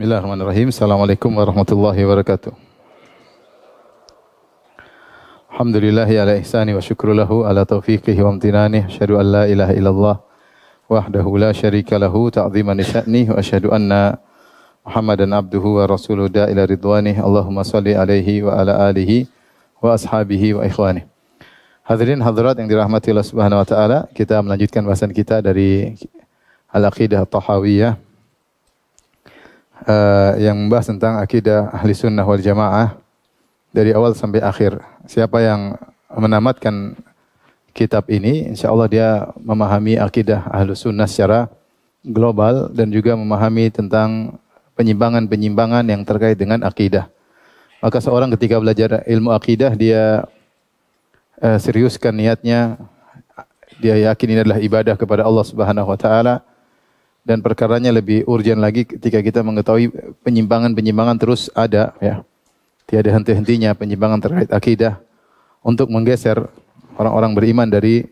Bismillahirrahmanirrahim. Assalamualaikum warahmatullahi wabarakatuh. Alhamdulillahi ala ihsani wa syukru lahu ala taufiqihi wa amtinani. Asyhadu an la ilaha illallah wahdahu la syarika lahu ta'ziman li sya'ni wa asyhadu anna Muhammadan abduhu wa rasuluhu ila ridwanih. Allahumma salli alaihi wa ala alihi wa ashabihi wa ikhwanih. Hadirin hadirat yang dirahmati Allah Subhanahu wa taala, kita melanjutkan bahasan kita dari Al-Aqidah At-Tahawiyah yang membahas tentang akidah ahli sunnah wal jamaah dari awal sampai akhir. Siapa yang menamatkan kitab ini, insyaAllah dia memahami akidah ahli sunnah secara global dan juga memahami tentang penyimpangan-penyimpangan yang terkait dengan akidah. Maka seorang ketika belajar ilmu akidah, dia seriuskan niatnya, dia yakin ini adalah ibadah kepada Allah Subhanahu wa taala. Dan perkaranya lebih urgen lagi ketika kita mengetahui penyimpangan-penyimpangan terus ada, ya. Tiada henti-hentinya penyimpangan terkait akidah untuk menggeser orang-orang beriman dari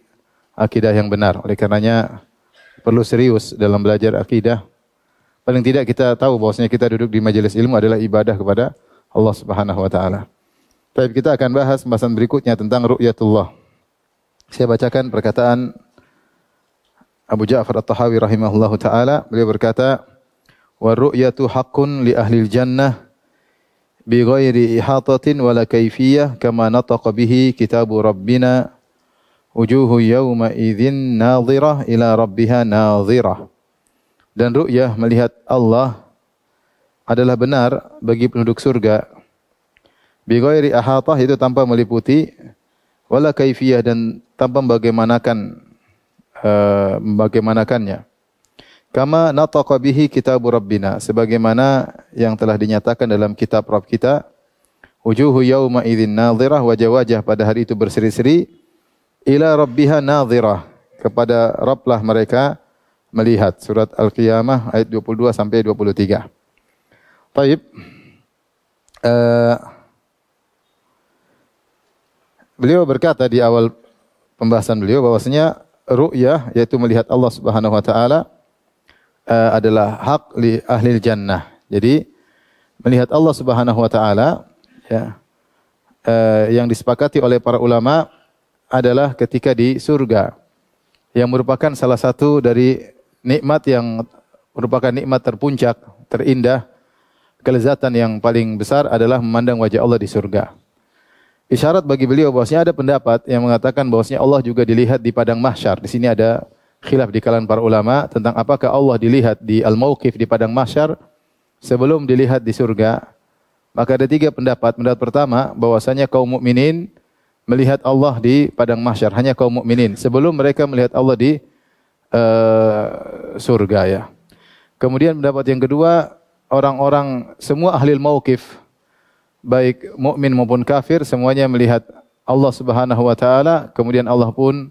akidah yang benar. Oleh karenanya perlu serius dalam belajar akidah. Paling tidak kita tahu bahwasanya kita duduk di majelis ilmu adalah ibadah kepada Allah Subhanahu wa taala. Baik, kita akan bahas pembahasan berikutnya tentang ru'yatullah. Saya bacakan perkataan Abu Ja'far At-Tahawi rahimahullahu taala. Beliau berkata, "Wa ru'yatu haqqun li ahli al-jannah bi ghairi ihatatin wala kaifiyah kama nataqa bihi kitabu rabbina wujuhu yawma idzin nadhirah ila rabbiha nadhirah." Dan ru'yah melihat Allah adalah benar bagi penduduk surga. Bi ghairi ihatah itu tanpa meliputi, wala kaifiyah dan tanpa bagaimanakannya. Kama nataqa bihi kitabu rabbina, sebagaimana yang telah dinyatakan dalam kitab Rabb kita, wujuhu yawma idzin nadhirah, wajah-wajah pada hari itu berseri-seri, ila rabbiha nadhirah, kepada Rabblah mereka melihat. Surat Al-Qiyamah ayat 22 sampai 23. Baik. Beliau berkata di awal pembahasan beliau bahwasanya ru'yah, yaitu melihat Allah Subhanahu wa taala, adalah hak li ahli jannah. Jadi melihat Allah Subhanahu wa taala, ya, yang disepakati oleh para ulama adalah ketika di surga, yang merupakan salah satu dari nikmat yang merupakan nikmat terpuncak, terindah, kelezatan yang paling besar adalah memandang wajah Allah di surga. Isyarat bagi beliau bahwasanya ada pendapat yang mengatakan bahwasanya Allah juga dilihat di padang mahsyar. Di sini ada khilaf di kalangan para ulama tentang apakah Allah dilihat di al-mauqif di padang mahsyar sebelum dilihat di surga. Maka ada tiga pendapat. Pendapat pertama bahwasanya kaum mukminin melihat Allah di padang mahsyar, hanya kaum mukminin sebelum mereka melihat Allah di surga, ya. Kemudian pendapat yang kedua, orang-orang semua ahli mauqif, baik mukmin maupun kafir, semuanya melihat Allah Subhanahu wa taala, kemudian Allah pun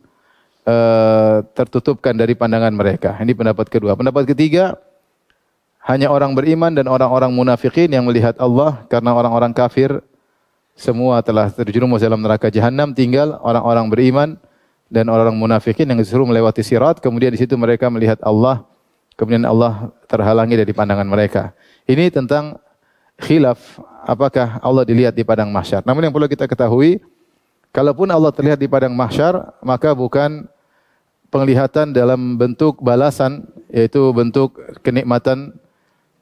tertutupkan dari pandangan mereka. Ini pendapat kedua. Pendapat ketiga, hanya orang beriman dan orang-orang munafikin yang melihat Allah, karena orang-orang kafir semua telah terjerumus dalam neraka jahanam, tinggal orang-orang beriman dan orang-orang munafikin yang disuruh melewati sirat, kemudian di situ mereka melihat Allah, kemudian Allah terhalangi dari pandangan mereka. Ini tentang khilaf apakah Allah dilihat di padang mahsyar. Namun yang perlu kita ketahui, kalaupun Allah terlihat di padang mahsyar, maka bukan penglihatan dalam bentuk balasan, yaitu bentuk kenikmatan,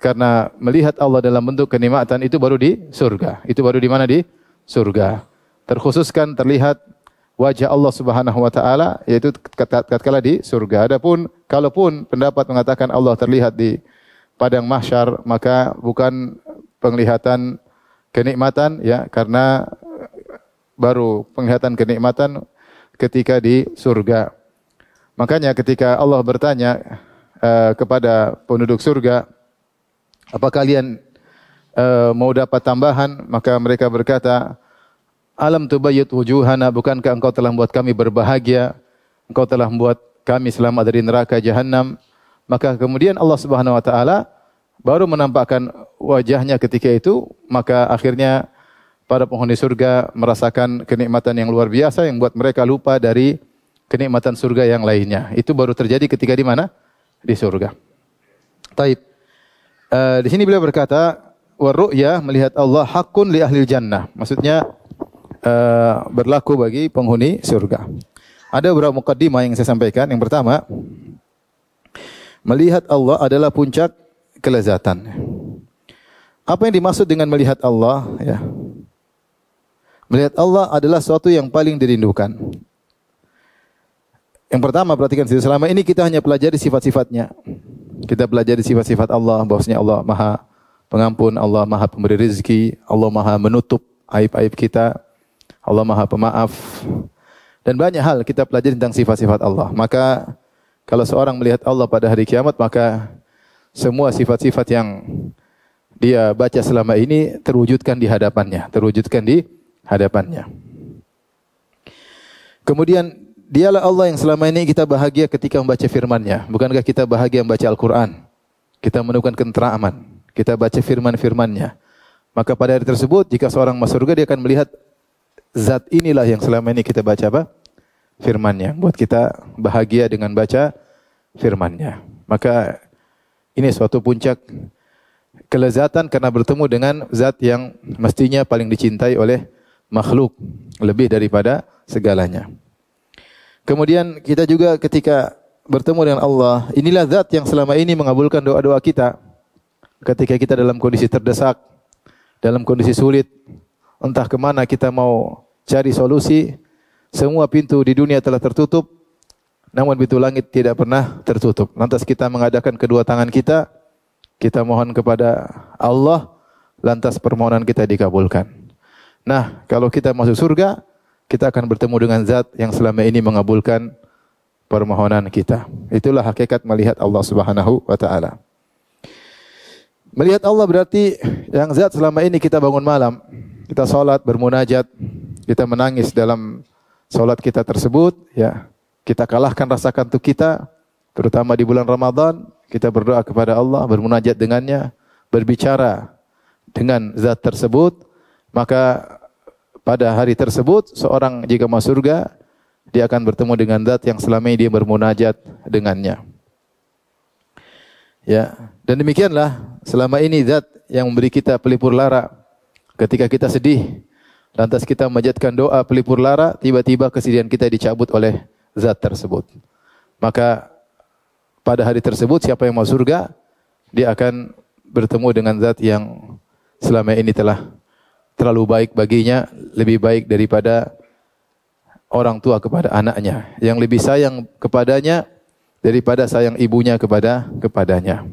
karena melihat Allah dalam bentuk kenikmatan itu baru di surga. Itu baru di mana? Di surga. Terkhususkan terlihat wajah Allah Subhanahu wa taala, yaitu tatkala di surga. Adapun kalaupun pendapat mengatakan Allah terlihat di padang mahsyar, maka bukan penglihatan kenikmatan, ya, karena baru penglihatan kenikmatan ketika di surga. Makanya ketika Allah bertanya kepada penduduk surga, apa kalian mau dapat tambahan? Maka mereka berkata, alam tubayyit wujuhana, bukankah engkau telah membuat kami berbahagia, engkau telah membuat kami selamat dari neraka jahanam. Maka kemudian Allah Subhanahu wa taala baru menampakkan wajahnya ketika itu, maka akhirnya para penghuni surga merasakan kenikmatan yang luar biasa yang membuat mereka lupa dari kenikmatan surga yang lainnya. Itu baru terjadi ketika di mana? Di surga. Taib. Di sini beliau berkata, "War-ru'ya melihat Allah hakun li ahli jannah." Maksudnya berlaku bagi penghuni surga. Ada beberapa mukaddimah yang saya sampaikan. Yang pertama, melihat Allah adalah puncak kelezatan. Apa yang dimaksud dengan melihat Allah? Ya. Melihat Allah adalah sesuatu yang paling dirindukan. Yang pertama, perhatikan, selama ini kita hanya pelajari sifat-sifatnya. Kita pelajari sifat-sifat Allah, bahwasanya Allah Maha Pengampun, Allah Maha Pemberi rezeki, Allah Maha menutup aib-aib kita, Allah Maha Pemaaf. Dan banyak hal kita pelajari tentang sifat-sifat Allah. Maka kalau seorang melihat Allah pada hari kiamat, maka semua sifat-sifat yang dia baca selama ini terwujudkan di hadapannya, Kemudian dialah Allah yang selama ini kita bahagia ketika membaca firman-Nya. Bukankah kita bahagia membaca Al-Quran? Kita menemukan ketenteraman. Kita baca firman-firman-Nya. Maka pada hari tersebut, jika seorang masuk surga, dia akan melihat zat inilah yang selama ini kita baca apa? Firman-Nya. Buat kita bahagia dengan baca firman-Nya. Maka ini suatu puncak kelezatan karena bertemu dengan zat yang mestinya paling dicintai oleh makhluk. Lebih daripada segalanya. Kemudian kita juga ketika bertemu dengan Allah, inilah zat yang selama ini mengabulkan doa-doa kita. Ketika kita dalam kondisi terdesak, dalam kondisi sulit, entah kemana kita mau cari solusi, semua pintu di dunia telah tertutup, namun pintu langit tidak pernah tertutup. Lantas kita mengadakan kedua tangan kita, kita mohon kepada Allah, lantas permohonan kita dikabulkan. Nah, kalau kita masuk surga, kita akan bertemu dengan zat yang selama ini mengabulkan permohonan kita. Itulah hakikat melihat Allah Subhanahu wa taala. Melihat Allah berarti yang zat selama ini kita bangun malam, kita salat, bermunajat, kita menangis dalam salat kita tersebut, ya. Kita kalahkan rasa kantuk kita, terutama di bulan Ramadan, kita berdoa kepada Allah, bermunajat dengannya, berbicara dengan zat tersebut, maka pada hari tersebut seorang jika masuk surga, dia akan bertemu dengan zat yang selama ini dia bermunajat dengannya. Ya, dan demikianlah selama ini zat yang memberi kita pelipur lara ketika kita sedih, lantas kita memanjatkan doa pelipur lara, tiba-tiba kesedihan kita dicabut oleh zat tersebut. Maka pada hari tersebut siapa yang masuk surga, dia akan bertemu dengan zat yang selama ini telah terlalu baik baginya, lebih baik daripada orang tua kepada anaknya, yang lebih sayang kepadanya daripada sayang ibunya kepadanya.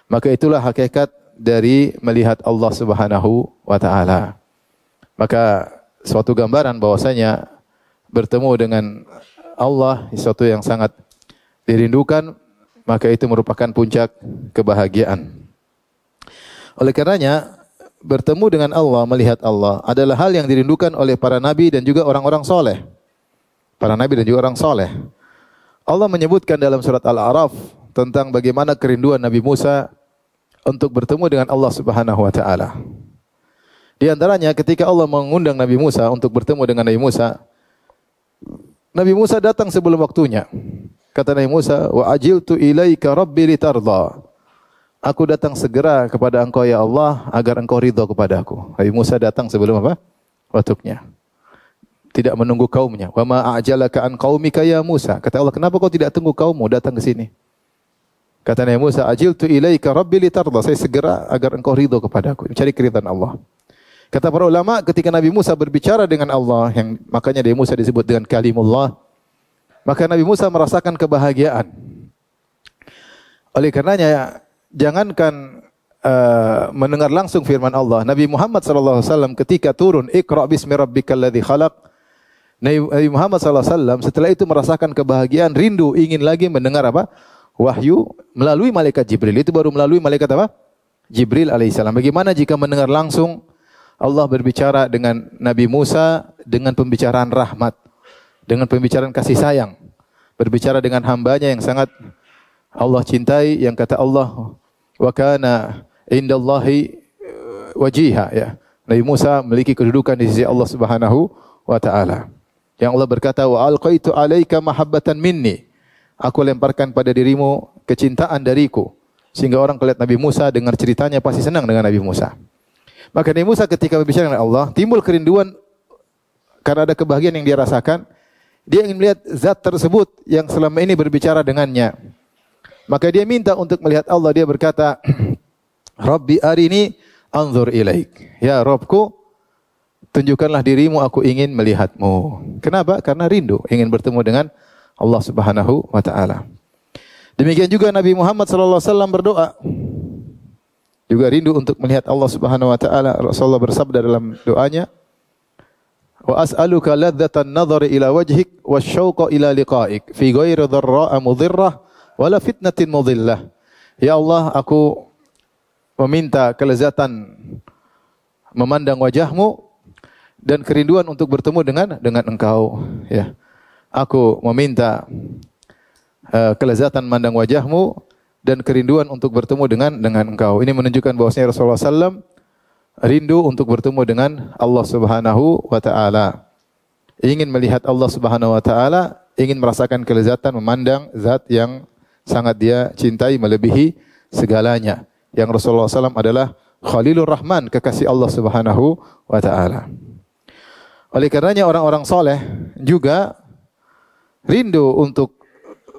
Maka itulah hakikat dari melihat Allah Subhanahu wa taala. Maka suatu gambaran bahwasanya bertemu dengan Allah sesuatu yang sangat dirindukan, maka itu merupakan puncak kebahagiaan. Oleh karenanya bertemu dengan Allah, melihat Allah adalah hal yang dirindukan oleh para nabi dan juga orang-orang soleh. Para nabi dan juga orang soleh. Allah menyebutkan dalam surat Al-A'raf tentang bagaimana kerinduan Nabi Musa untuk bertemu dengan Allah Subhanahu wa taala. Di antaranya ketika Allah mengundang Nabi Musa untuk bertemu dengan Nabi Musa datang sebelum waktunya. Kata Nabi Musa, "Wa ajiltu ilaika rabbi litarda." Aku datang segera kepada engkau ya Allah agar engkau ridha kepadaku. Nabi Musa datang sebelum apa? Waktunya. Tidak menunggu kaumnya. Wa ma a'jalaka an qaumika ya Musa. Kata Allah, kenapa kau tidak tunggu kaummu datang ke sini? Kata Nabi Musa, ajiltu ilaika rabbi litarda. Saya segera agar engkau ridha kepadaku. Mencari keridhaan Allah. Kata para ulama, ketika Nabi Musa berbicara dengan Allah, yang makanya Nabi Musa disebut dengan kalimullah, maka Nabi Musa merasakan kebahagiaan. Oleh karenanya, jangankan mendengar langsung firman Allah. Nabi Muhammad SAW ketika turun, Iqra bismi rabbikal ladzi khalaq. Nabi Muhammad SAW setelah itu merasakan kebahagiaan, rindu, ingin lagi mendengar apa? Wahyu melalui malaikat Jibril. Itu baru melalui malaikat apa? Jibril alaihissalam. Bagaimana jika mendengar langsung Allah berbicara dengan Nabi Musa dengan pembicaraan rahmat, dengan pembicaraan kasih sayang, berbicara dengan hambanya yang sangat Allah cintai, yang kata Allah, wa kana indallahi wajiha, ya. Nabi Musa memiliki kedudukan di sisi Allah Subhanahu wa taala. Yang Allah berkata, wa alqaitu alaika mahabbatan minni. Aku lemparkan pada dirimu kecintaan dariku. Sehingga orang melihat Nabi Musa, dengar ceritanya pasti senang dengan Nabi Musa. Maka Nabi Musa ketika berbicara dengan Allah, timbul kerinduan karena ada kebahagiaan yang dia rasakan. Dia ingin melihat zat tersebut yang selama ini berbicara dengannya. Maka dia minta untuk melihat Allah. Dia berkata, Rabbi arini anzur ilaik. Ya Rabbku, tunjukkanlah dirimu, aku ingin melihatmu. Kenapa? Karena rindu, ingin bertemu dengan Allah Subhanahu wa taala. Demikian juga Nabi Muhammad sallallahu alaihi wasallam berdoa. Juga rindu untuk melihat Allah Subhanahu wa taala. Rasulullah bersabda dalam doanya, "Wa as'aluka ladzatan nadhari ila wajhik wasyauqa ila liqa'ik fi ghairi dharra'a mudhirrah wala fitnatin mudhillah." Ya Allah, aku meminta kelezatan memandang wajahmu dan kerinduan untuk bertemu dengan Engkau, ya. Aku meminta kelezatan memandang wajahmu dan kerinduan untuk bertemu dengan Engkau. Ini menunjukkan bahwasanya Rasulullah SAW rindu untuk bertemu dengan Allah Subhanahu wa taala. Ingin melihat Allah Subhanahu wa taala, ingin merasakan kelezatan memandang zat yang sangat dia cintai melebihi segalanya. Yang Rasulullah SAW adalah Khalilur Rahman, kekasih Allah Subhanahu wa taala. Oleh karenanya orang-orang soleh juga rindu untuk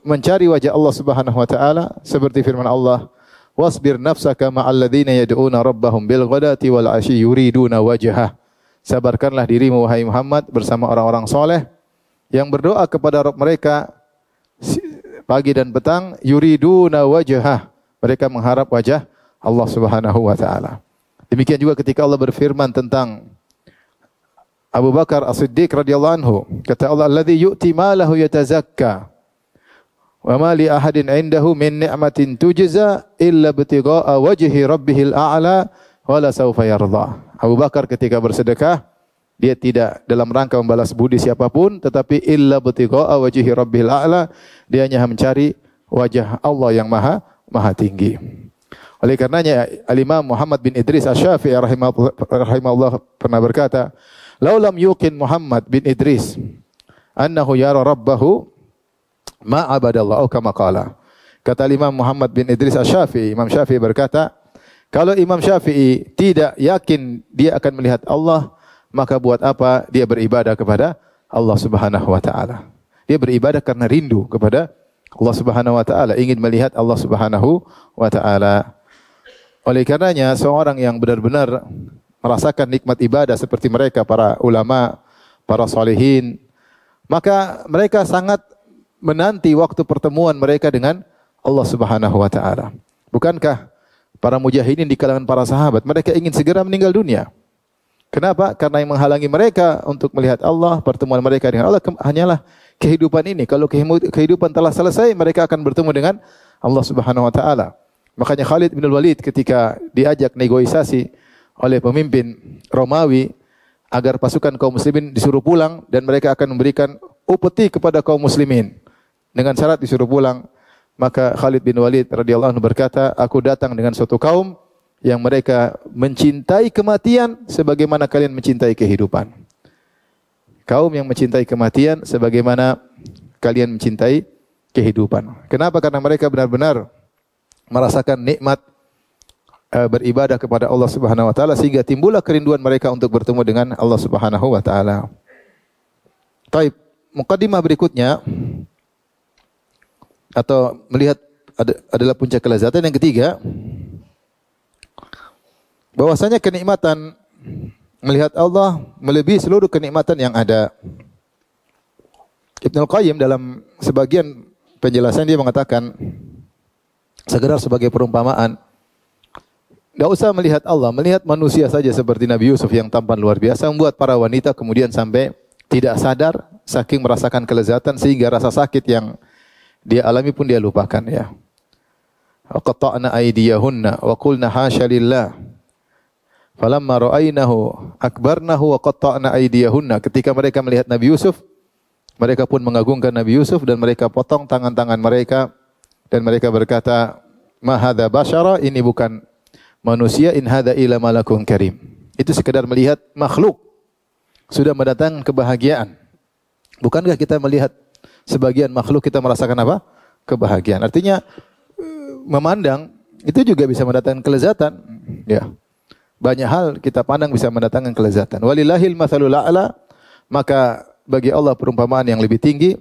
mencari wajah Allah Subhanahu wa taala seperti firman Allah, "Wasbir nafsaka ma'al ladzina yad'una rabbahum bil ghadati wal 'ashyi yuriduna wajhah." Sabarkanlah dirimu wahai Muhammad bersama orang-orang soleh yang berdoa kepada Rabb mereka pagi dan petang, yuriduna wajhah. Mereka mengharap wajah Allah Subhanahu wa taala. Demikian juga ketika Allah berfirman tentang Abu Bakar As-Siddiq radhiyallahu anhu, kata Allah, "Alladzi yu'ti malahu yatazakka wa ma li ahadin 'indahu min ni'matin tujza illa ibtigha'a wajhi rabbihil a'la wa la sawfa yarda." Abu Bakar ketika bersedekah, dia tidak dalam rangka membalas budi siapapun, tetapi illa ibtigha'a wajhi rabbihil a'la, dia hanya mencari wajah Allah yang maha tinggi. Oleh karenanya Al-Imam Muhammad bin Idris Asy-Syafi'i rahimahullah pernah berkata, "Lau lam yuqin Muhammad bin Idris annahu yara rabbahu ma abadallahu kama qala." Kata Imam Muhammad bin Idris Asy-Syafi'i, Imam Syafi'i berkata, kalau Imam Syafi'i tidak yakin dia akan melihat Allah, maka buat apa dia beribadah kepada Allah Subhanahu wa taala? Dia beribadah karena rindu kepada Allah Subhanahu wa taala, ingin melihat Allah Subhanahu wa taala. Oleh karenanya seorang yang benar-benar merasakan nikmat ibadah seperti mereka para ulama, para salihin, maka mereka sangat menanti waktu pertemuan mereka dengan Allah Subhanahu wa taala. Bukankah para mujahidin di kalangan para sahabat, mereka ingin segera meninggal dunia? Kenapa? Karena yang menghalangi mereka untuk melihat Allah, pertemuan mereka dengan Allah hanyalah kehidupan ini. Kalau kehidupan telah selesai, mereka akan bertemu dengan Allah Subhanahu wa taala. Makanya Khalid bin Walid ketika diajak negosiasi oleh pemimpin Romawi agar pasukan kaum muslimin disuruh pulang dan mereka akan memberikan upeti kepada kaum muslimin dengan syarat disuruh pulang, maka Khalid bin Walid radhiyallahu anhu berkata, "Aku datang dengan suatu kaum yang mereka mencintai kematian sebagaimana kalian mencintai kehidupan." Kaum yang mencintai kematian sebagaimana kalian mencintai kehidupan. Kenapa? Karena mereka benar-benar merasakan nikmat beribadah kepada Allah Subhanahu wa taala sehingga timbullah kerinduan mereka untuk bertemu dengan Allah Subhanahu wa taala. Taib, mukaddimah berikutnya atau melihat adalah puncak kelezatan yang ketiga, bahwasanya kenikmatan melihat Allah melebihi seluruh kenikmatan yang ada. Ibnu Qayyim dalam sebagian penjelasan dia mengatakan, sekedar sebagai perumpamaan, enggak usah melihat Allah, melihat manusia saja seperti Nabi Yusuf yang tampan luar biasa membuat para wanita kemudian sampai tidak sadar saking merasakan kelezatan sehingga rasa sakit yang dia alami pun dia lupakan, ya. Qata'na aydiyahunna wa qulna hasya lillah. Falamma ra'aynahu akbarnahu wa qata'na aydiyahunna. Ketika mereka melihat Nabi Yusuf, mereka pun mengagungkan Nabi Yusuf dan mereka potong tangan-tangan mereka dan mereka berkata, "Ma hadza basyara," ini bukan manusia, "in hadza illa malakun karim." Itu sekedar melihat makhluk sudah mendatangkan kebahagiaan. Bukankah kita melihat sebagian makhluk kita merasakan apa? Kebahagiaan. Artinya memandang itu juga bisa mendatangkan kelezatan. Ya. Banyak hal kita pandang bisa mendatangkan kelezatan. Walillahil matsalul a'la, maka bagi Allah perumpamaan yang lebih tinggi,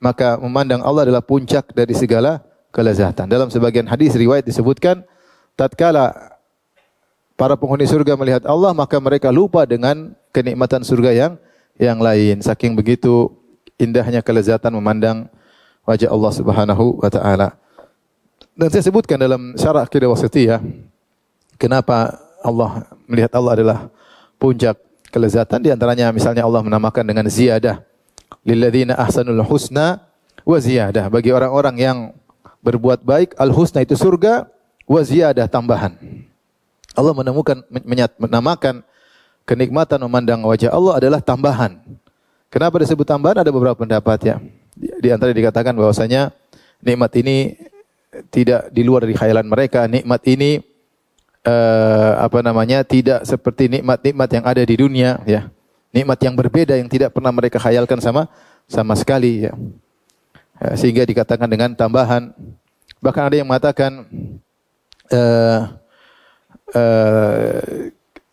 maka memandang Allah adalah puncak dari segala kelezatan. Dalam sebagian hadis riwayat disebutkan, tatkala para penghuni surga melihat Allah, maka mereka lupa dengan kenikmatan surga yang lain. Saking begitu indahnya kelezatan memandang wajah Allah Subhanahu wa taala. Dan saya sebutkan dalam syarah Aqidah Wasithiyah, kenapa Allah melihat Allah adalah puncak kelezatan. Di antaranya misalnya Allah menamakan dengan ziyadah. Lilladzina ahsanul husna wa ziyadah. Bagi orang-orang yang berbuat baik, al-husna itu surga, wa ziyadah tambahan. Allah menamakan kenikmatan memandang wajah Allah adalah tambahan. Kenapa disebut tambahan? Ada beberapa pendapat ya. Di antara dikatakan bahwasanya nikmat ini tidak di luar dari khayalan mereka. Nikmat ini tidak seperti nikmat-nikmat yang ada di dunia ya. Nikmat yang berbeda yang tidak pernah mereka khayalkan sama sekali ya. Sehingga dikatakan dengan tambahan. Bahkan ada yang mengatakan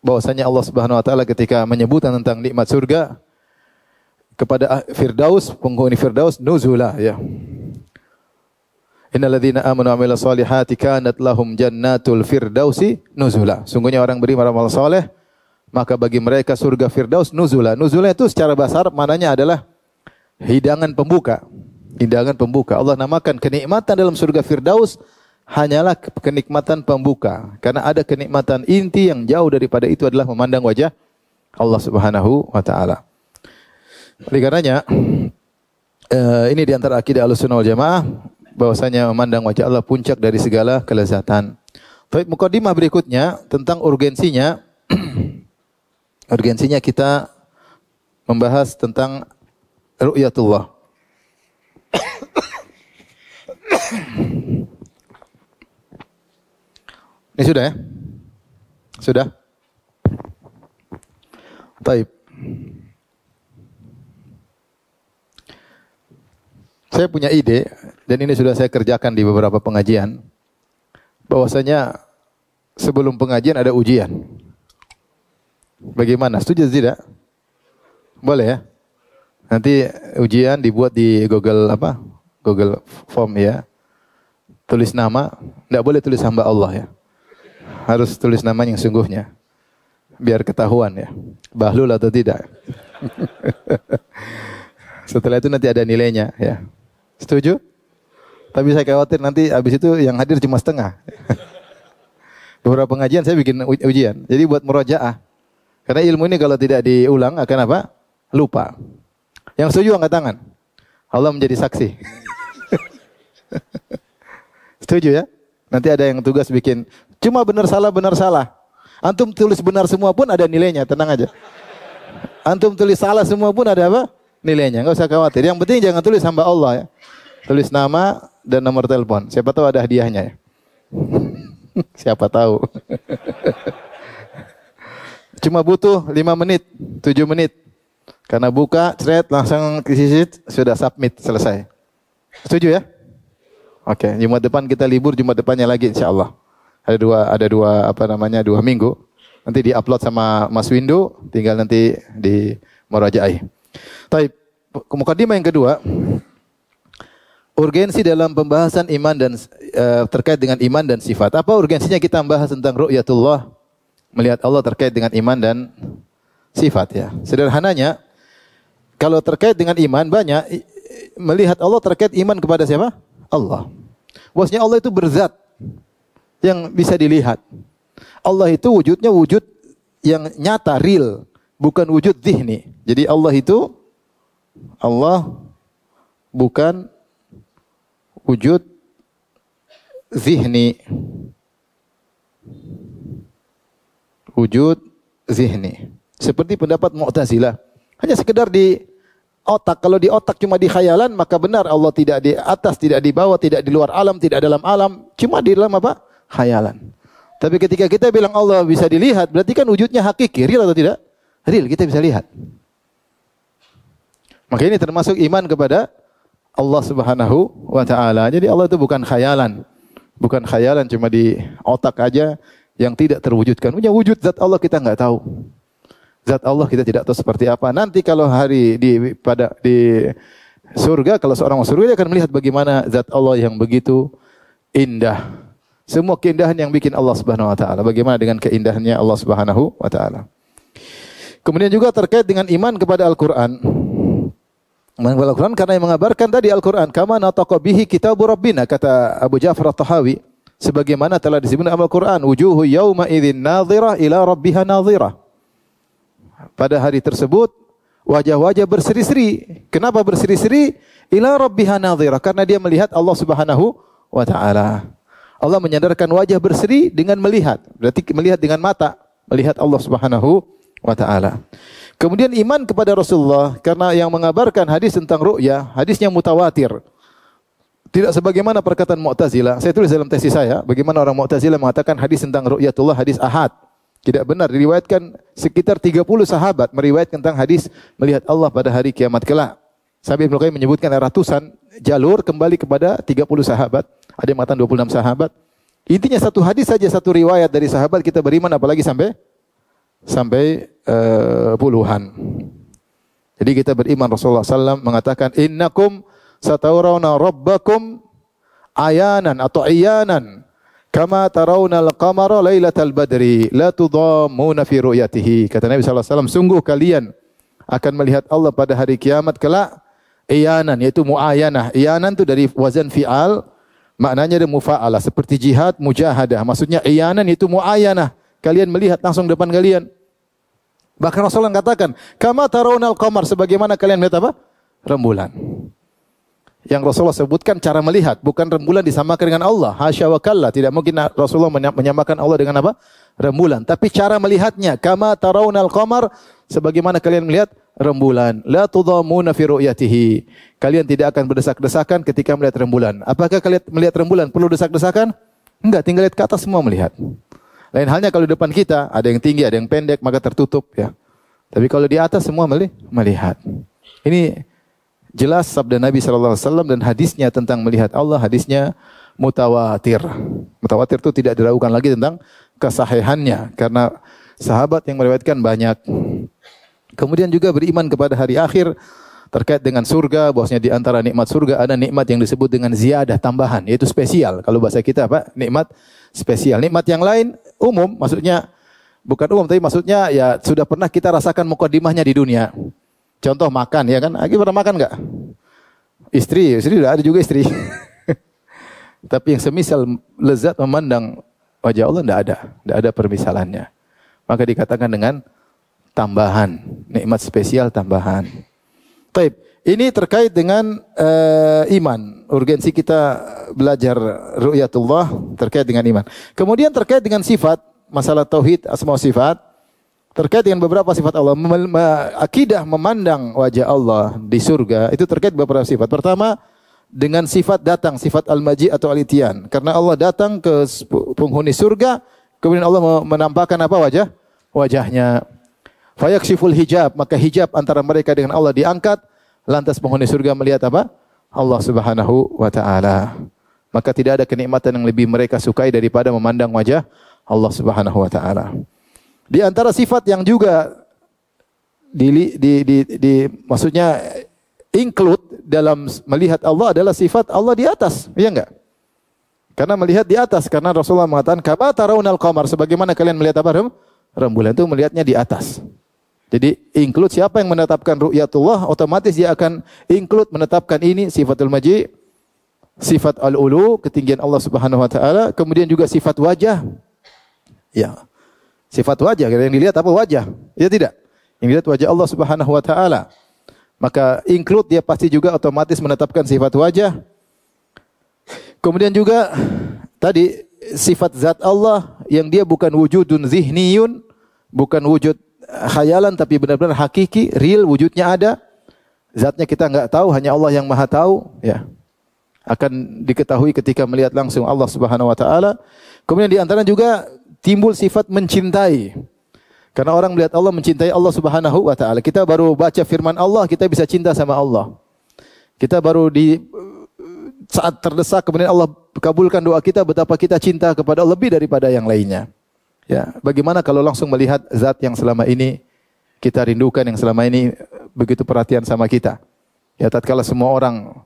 bahwasanya Allah Subhanahu wa taala ketika menyebutkan tentang nikmat surga kepada Firdaus, penghuni Firdaus, nuzula ya. Innal ladzina amanu wa amilus solihati kanat lahum jannatul firdausi nuzula. Sungguhnya orang beriman beramal saleh, maka bagi mereka surga Firdaus nuzula. Nuzula itu secara bahasa Arab maknanya adalah hidangan pembuka. Hidangan pembuka. Allah namakan kenikmatan dalam surga Firdaus hanyalah kenikmatan pembuka. Karena ada kenikmatan inti yang jauh daripada itu adalah memandang wajah Allah Subhanahu wa taala. Oleh karenanya ini di antara akidah Ahlussunnah wal Jamaah bahwasanya memandang wajah Allah puncak dari segala kelezatan. Baik, mukadimah berikutnya tentang urgensinya. Urgensinya kita membahas tentang ru'yatullah. Ini sudah ya? Sudah? Baik. Saya punya ide, dan ini sudah saya kerjakan di beberapa pengajian, bahwasanya sebelum pengajian ada ujian. Bagaimana? Setuju tidak? Boleh ya? Nanti ujian dibuat di Google Form ya. Tulis nama, tidak boleh tulis hamba Allah ya. Harus tulis nama yang sungguhnya. Biar ketahuan ya. Bahlul atau tidak. Setelah itu nanti ada nilainya ya. Setuju? Tapi saya khawatir nanti habis itu yang hadir cuma setengah. Beberapa pengajian saya bikin ujian. Jadi buat murojaah. Karena ilmu ini kalau tidak diulang akan apa? Lupa. Yang setuju angkat tangan. Allah menjadi saksi. Setuju ya? Nanti ada yang tugas bikin cuma benar salah. Antum tulis benar semua pun ada nilainya, tenang aja. Antum tulis salah semua pun ada apa? Nilainya, enggak usah khawatir. Yang penting jangan tulis hamba Allah ya. Tulis nama dan nomor telepon. Siapa tahu ada hadiahnya ya. Siapa tahu. Cuma butuh 5 menit, 7 menit. Karena buka, thread, langsung kisisit, sudah submit, selesai. Setuju ya? Oke, Jumat depan kita libur, Jumat depannya lagi insyaallah. Ada dua minggu. Nanti di-upload sama Mas Windu, tinggal nanti di murajaah. Baik, mukadimah yang kedua, urgensi dalam pembahasan iman dan terkait dengan iman dan sifat. Apa urgensinya kita membahas tentang ru'yatullah, melihat Allah terkait dengan iman dan sifat ya. Sederhananya, kalau terkait dengan iman banyak melihat Allah terkait iman kepada siapa? Allah. Bosnya Allah itu berzat yang bisa dilihat. Allah itu wujudnya wujud yang nyata, real, bukan wujud zihni. Jadi Allah bukan wujud zihni. Wujud zihni. Seperti pendapat Mu'tazilah. Hanya sekedar di otak. Kalau di otak cuma di khayalan, maka benar Allah tidak di atas, tidak di bawah, tidak di luar alam, tidak dalam alam. Cuma di dalam apa? Khayalan. Tapi ketika kita bilang Allah bisa dilihat, berarti kan wujudnya hakiki. Real atau tidak? Real, kita bisa lihat. Maka ini termasuk iman kepada Allah Subhanahu wa ta'ala. Jadi Allah itu bukan khayalan. bukan khayalan cuma di otak aja yang tidak terwujudkan. Punya wujud zat Allah kita enggak tahu. Zat Allah kita tidak tahu seperti apa. Nanti kalau hari di surga, kalau seorang masuk surga dia akan melihat bagaimana zat Allah yang begitu indah. Semua keindahan yang bikin Allah Subhanahu wa taala. Bagaimana dengan keindahannya Allah Subhanahu wa taala. Kemudian juga terkait dengan iman kepada Al-Qur'an. Iman kepada Al-Qur'an karena yang mengabarkan tadi Al-Qur'an, kama nataqa bihi kitabu rabbina, kata Abu Ja'far At-Tahawi, sebagaimana telah disebut dalam Al-Qur'an, wujuhu yauma idzin nadhirah ila rabbiha nadhirah. Pada hari tersebut wajah-wajah berseri-seri. Kenapa berseri-seri? Ila rabbiha nadhirah, karena dia melihat Allah Subhanahu wa taala. Allah menyandarkan wajah berseri dengan melihat. Berarti melihat dengan mata, melihat Allah Subhanahu wa taala. Kemudian iman kepada Rasulullah karena yang mengabarkan hadis tentang ru'ya, hadisnya mutawatir. Tidak sebagaimana perkataan Mu'tazilah. Saya tulis dalam tesis saya, bagaimana orang Mu'tazilah mengatakan hadis tentang ru'yatullah hadis ahad. Tidak benar, diriwayatkan sekitar 30 sahabat meriwayatkan tentang hadis melihat Allah pada hari kiamat kelak. Sampai Ibnu Qayyim menyebutkan ratusan jalur kembali kepada 30 sahabat. Ada yang mengatakan 26 sahabat. Intinya satu hadis saja, satu riwayat dari sahabat kita beriman, apalagi sampai puluhan. Jadi kita beriman Rasulullah SAW mengatakan innakum satawrawna rabbakum ayanan atau iyanan kama tarawna al-qamara lailatal badri la tudammuna fi ru'yatihi. Kata Nabi SAW, sungguh kalian akan melihat Allah pada hari kiamat kelak iyanan, yaitu muayanah. Iyanan itu dari wazan fi'al, maknanya ada mufa'alah, seperti jihad, mujahadah. Maksudnya iyanan itu muayanah. Kalian melihat langsung depan kalian. Bahkan Rasulullah katakan, kama tarawnal qamar, sebagaimana kalian melihat apa? Rembulan. Yang Rasulullah sebutkan cara melihat, bukan rembulan disamakan dengan Allah. Hasya wa kalla, tidak mungkin Rasulullah menyamakan Allah dengan apa? Rembulan. Tapi cara melihatnya, kama tarawnal qamar, sebagaimana kalian melihat rembulan. La tudhamuna fi ru'yatihi. Kalian tidak akan berdesak-desakan ketika melihat rembulan. Apakah kalian melihat rembulan perlu desak-desakan? Enggak, tinggal lihat ke atas semua melihat. Lain halnya kalau di depan kita, ada yang tinggi, ada yang pendek, maka tertutup ya. Tapi kalau di atas semua melihat. Ini jelas sabda Nabi SAW dan hadisnya tentang melihat Allah, hadisnya mutawatir. Mutawatir itu tidak diragukan lagi tentang kesahihannya, karena sahabat yang meriwayatkan banyak. Kemudian juga beriman kepada hari akhir, terkait dengan surga, bahwasanya di antara nikmat surga ada nikmat yang disebut dengan ziyadah, tambahan, yaitu spesial. Kalau bahasa kita apa? Nikmat spesial. Nikmat yang lain umum, maksudnya bukan umum, tapi maksudnya ya sudah pernah kita rasakan mukadimahnya di dunia. Contoh makan, ya kan? Lagi pernah makan enggak? Istri sudah ada juga istri. Tapi yang semisal lezat memandang wajah Allah enggak ada permisalannya. Maka dikatakan dengan tambahan, nikmat spesial tambahan. Baik, ini terkait dengan iman. Urgensi kita belajar ru'yatullah terkait dengan iman. Kemudian terkait dengan sifat, masalah tauhid, asma wa sifat, terkait dengan beberapa sifat Allah. Akidah memandang wajah Allah di surga itu terkait beberapa sifat. Pertama, dengan sifat datang, sifat al-maji atau al-itiyan. Karena Allah datang ke penghuni surga, kemudian Allah menampakkan apa wajahnya. Fayakshiful hijab, maka hijab antara mereka dengan Allah diangkat, lantas penghuni surga melihat apa? Allah Subhanahu wa taala. Maka tidak ada kenikmatan yang lebih mereka sukai daripada memandang wajah Allah Subhanahu wa taala. Di antara sifat yang juga maksudnya include dalam melihat Allah adalah sifat Allah di atas, iya enggak? Karena melihat di atas, karena Rasulullah mengatakan kama tarawnal qamar, sebagaimana kalian melihat apa? Rembulan itu melihatnya di atas. Jadi include siapa yang menetapkan ru'yatullah, otomatis dia akan include menetapkan ini sifatul maji, sifat al-ulu, ketinggian Allah Subhanahu wa taala, kemudian juga sifat wajah. Ya. Sifat wajah, yang dilihat apa? Wajah. Ya tidak? Yang dilihat wajah Allah Subhanahu wa taala. Maka include dia pasti juga otomatis menetapkan sifat wajah. Kemudian juga tadi sifat zat Allah yang dia bukan wujudun zihniyun, bukan wujud khayalan, tapi benar-benar hakiki, real, wujudnya ada. Zatnya kita enggak tahu, hanya Allah yang Maha tahu, ya. Akan diketahui ketika melihat langsung Allah Subhanahu wa taala. Kemudian di antara juga timbul sifat mencintai. Karena orang melihat Allah, mencintai Allah Subhanahu wa taala. Kita baru baca firman Allah, kita bisa cinta sama Allah. Kita baru saat terdesak kemudian Allah kabulkan doa kita, betapa kita cinta kepada Allah lebih daripada yang lainnya. Ya, bagaimana kalau langsung melihat zat yang selama ini kita rindukan, yang selama ini begitu perhatian sama kita. Ya, tatkala semua orang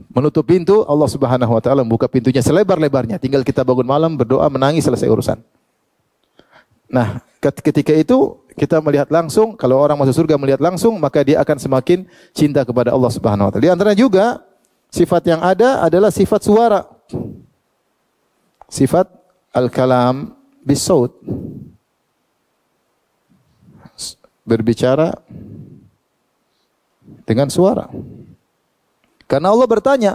menutup pintu, Allah Subhanahu wa taala membuka pintunya selebar-lebarnya. Tinggal kita bangun malam, berdoa, menangis, selesai urusan. Nah, ketika itu kita melihat langsung, kalau orang masuk surga melihat langsung, maka dia akan semakin cinta kepada Allah Subhanahu wa taala. Di antara juga sifat yang ada adalah sifat suara. Sifat al-kalam bis-saut. Berbicara dengan suara. Karena Allah bertanya,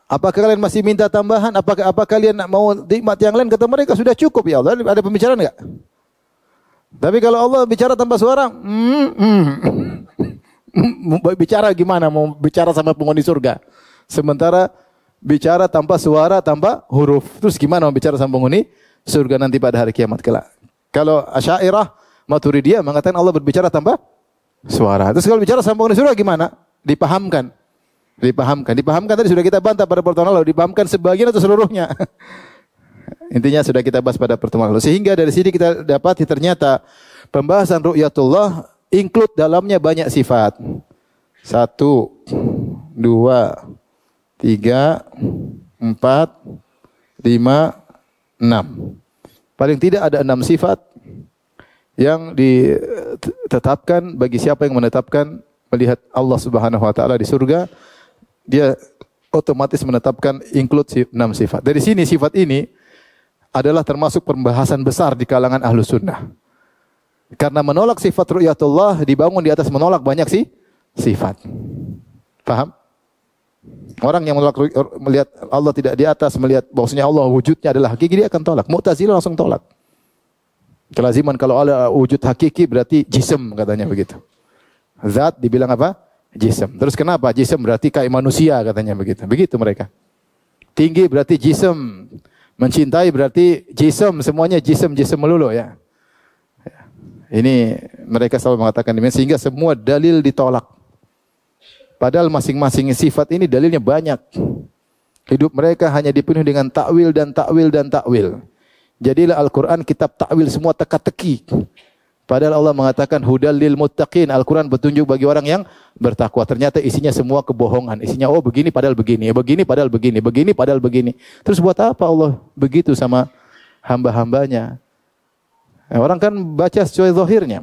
apakah kalian masih minta tambahan? Apakah kalian mau nikmat yang lain? Kata mereka, sudah cukup ya Allah. Ada pembicaraan enggak? Tapi kalau Allah bicara tanpa suara, bicara gimana? Mau bicara sama penghuni surga. Sementara bicara tanpa suara, tanpa huruf. Terus gimana mau bicara sama penghuni surga nanti pada hari kiamat kelak? Kalau Asy'ariyah, Maturidiyah mengatakan Allah berbicara tanpa suara. Terus kalau bicara sama penghuni surga gimana? Dipahamkan. Dipahamkan tadi sudah kita bantah pada pertemuan lalu. Dipahamkan sebagian atau seluruhnya. Intinya sudah kita bahas pada pertemuan lalu. Sehingga dari sini kita dapati ternyata pembahasan ru'yatullah include dalamnya banyak sifat. 1, 2, 3, 4, 5, 6. Paling tidak ada 6 sifat yang ditetapkan bagi siapa yang menetapkan melihat Allah Subhanahu wa taala di surga, dia otomatis menetapkan include 6 sifat. Dari sini sifat ini adalah termasuk pembahasan besar di kalangan Ahlus Sunnah. Karena menolak sifat ru'yatullah dibangun di atas menolak banyak sifat. Paham? Orang yang menolak melihat Allah tidak di atas, melihat bahwasanya Allah wujudnya adalah hakiki, dia akan tolak. Mu'tazilah langsung tolak. Kelaziman kalau Allah wujud hakiki berarti jism katanya begitu. Zat dibilang apa? Jism. Terus kenapa? Jism berarti kayak manusia katanya begitu. Begitu mereka. Tinggi berarti jism. Mencintai berarti jism. Semuanya jism melulu ya. Ini mereka selalu mengatakan demikian sehingga semua dalil ditolak. Padahal masing-masing sifat ini dalilnya banyak. Hidup mereka hanya dipenuhi dengan takwil dan takwil dan takwil. Jadilah Al-Quran kitab takwil semua teka-teki. Padahal Allah mengatakan hudal lil muttaqin. Al-Quran petunjuk bagi orang yang bertakwa. Ternyata isinya semua kebohongan. Isinya begini padahal begini, begini padahal begini, begini padahal begini. Terus buat apa Allah begitu sama hamba-hambanya? Orang kan baca sesuai zahirnya.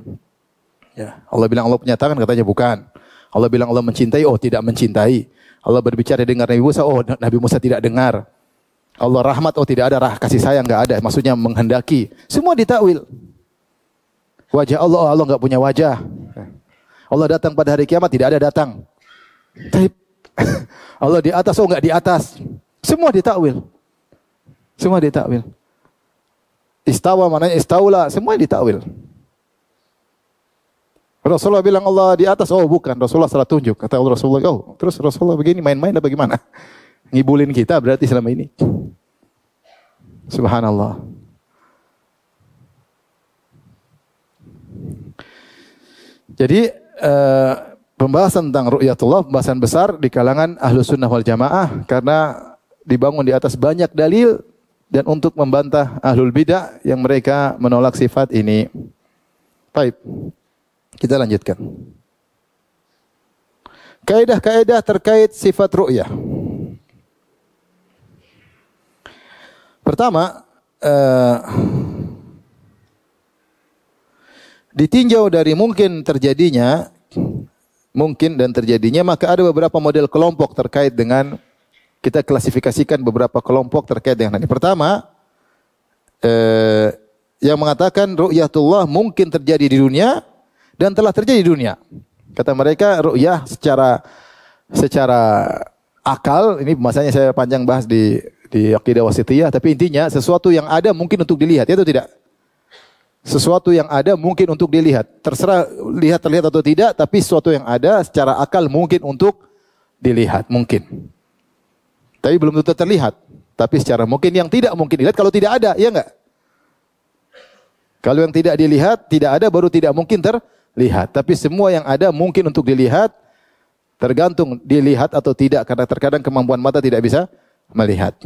Ya, Allah bilang Allah punya tangan, katanya bukan. Allah bilang Allah mencintai, oh tidak mencintai. Allah berbicara dengar Nabi Musa, oh Nabi Musa tidak dengar. Allah rahmat, oh tidak ada kasih sayang, enggak ada. Maksudnya menghendaki. Semua ditakwil. Wajah Allah, Allah enggak punya wajah. Allah datang pada hari kiamat, tidak ada datang. Allah di atas, oh enggak di atas. Semua ditakwil. Semua ditakwil. Istawa mananya istaula, semua ditakwil. Rasulullah bilang Allah di atas, oh bukan. Rasulullah salah tunjuk. Kata Allah Rasulullah, oh terus Rasulullah begini main-main apa bagaimana? Ngibulin kita berarti selama ini. Subhanallah. Jadi pembahasan tentang ru'yatullah pembahasan besar di kalangan Ahlus Sunnah wal Jamaah karena dibangun di atas banyak dalil dan untuk membantah Ahlul Bidah yang mereka menolak sifat ini. Baik. Kita lanjutkan. Kaidah-kaidah terkait sifat ru'yah. Pertama, ditinjau dari mungkin dan terjadinya, maka ada beberapa model kelompok terkait dengan, kita klasifikasikan beberapa kelompok terkait dengan ini. Pertama, yang mengatakan ru'yatullah mungkin terjadi di dunia dan telah terjadi di dunia. Kata mereka ru'yah secara akal, ini masanya saya panjang bahas di akidah wasithiyah, tapi intinya sesuatu yang ada mungkin untuk dilihat, itu tidak. Sesuatu yang ada mungkin untuk dilihat. Terserah terlihat atau tidak, tapi sesuatu yang ada secara akal mungkin untuk dilihat, mungkin. Tapi belum tentu terlihat. Tapi secara mungkin yang tidak mungkin dilihat kalau tidak ada, ya enggak? Kalau yang tidak dilihat, tidak ada baru tidak mungkin terlihat. Tapi semua yang ada mungkin untuk dilihat, Tergantung dilihat atau tidak, karena terkadang kemampuan mata tidak bisa melihat.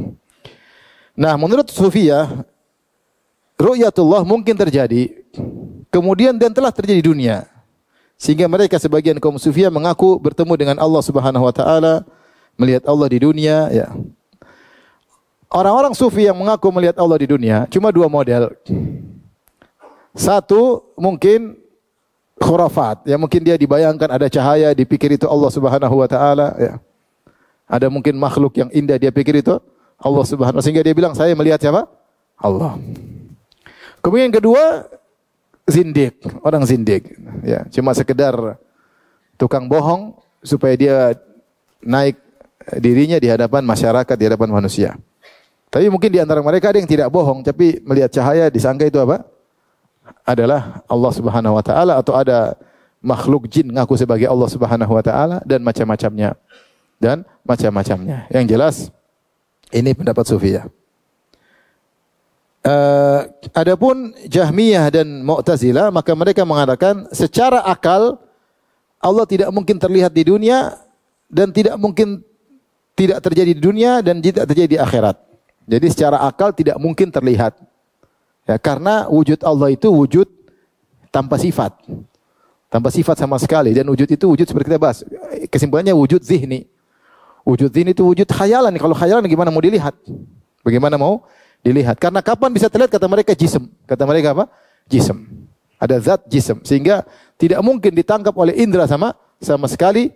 Nah, menurut Sufiyah, ru'yatullah mungkin terjadi, kemudian dan telah terjadi di dunia. Sehingga mereka sebagian kaum Sufiyah mengaku bertemu dengan Allah Subhanahu wa taala, melihat Allah di dunia, ya. Orang-orang sufi yang mengaku melihat Allah di dunia cuma dua model. Satu, mungkin khurafat, ya mungkin dia dibayangkan ada cahaya, dipikir itu Allah Subhanahu wa taala, ya. Ada mungkin makhluk yang indah, dia pikir itu Allah Subhanahu wa taala, sehingga dia bilang saya melihat siapa? Allah. Kemudian yang kedua, zindik, orang zindik, ya, cuma sekedar tukang bohong supaya dia naik dirinya di hadapan masyarakat, di hadapan manusia. Tapi mungkin di antara mereka ada yang tidak bohong, tapi melihat cahaya disangka itu apa? Adalah Allah Subhanahu wa taala, atau ada makhluk jin ngaku sebagai Allah Subhanahu wa taala, dan macam-macamnya. Yang jelas ini pendapat Sufiyah. Adapun Jahmiyah dan Mu'tazilah, maka mereka mengatakan secara akal Allah tidak mungkin terlihat di dunia, dan tidak mungkin tidak terjadi di dunia, dan tidak terjadi di akhirat. Jadi secara akal tidak mungkin terlihat. Ya, karena wujud Allah itu wujud tanpa sifat. Tanpa sifat sama sekali, dan wujud itu wujud seperti kita bahas. Kesimpulannya wujud zihni. Wujud zihni itu wujud khayalan. Kalau khayalan gimana mau dilihat? Bagaimana mau dilihat? Karena kapan bisa terlihat? Kata mereka jism. Kata mereka apa? Jism. Ada zat jism, sehingga tidak mungkin ditangkap oleh indera sama sekali.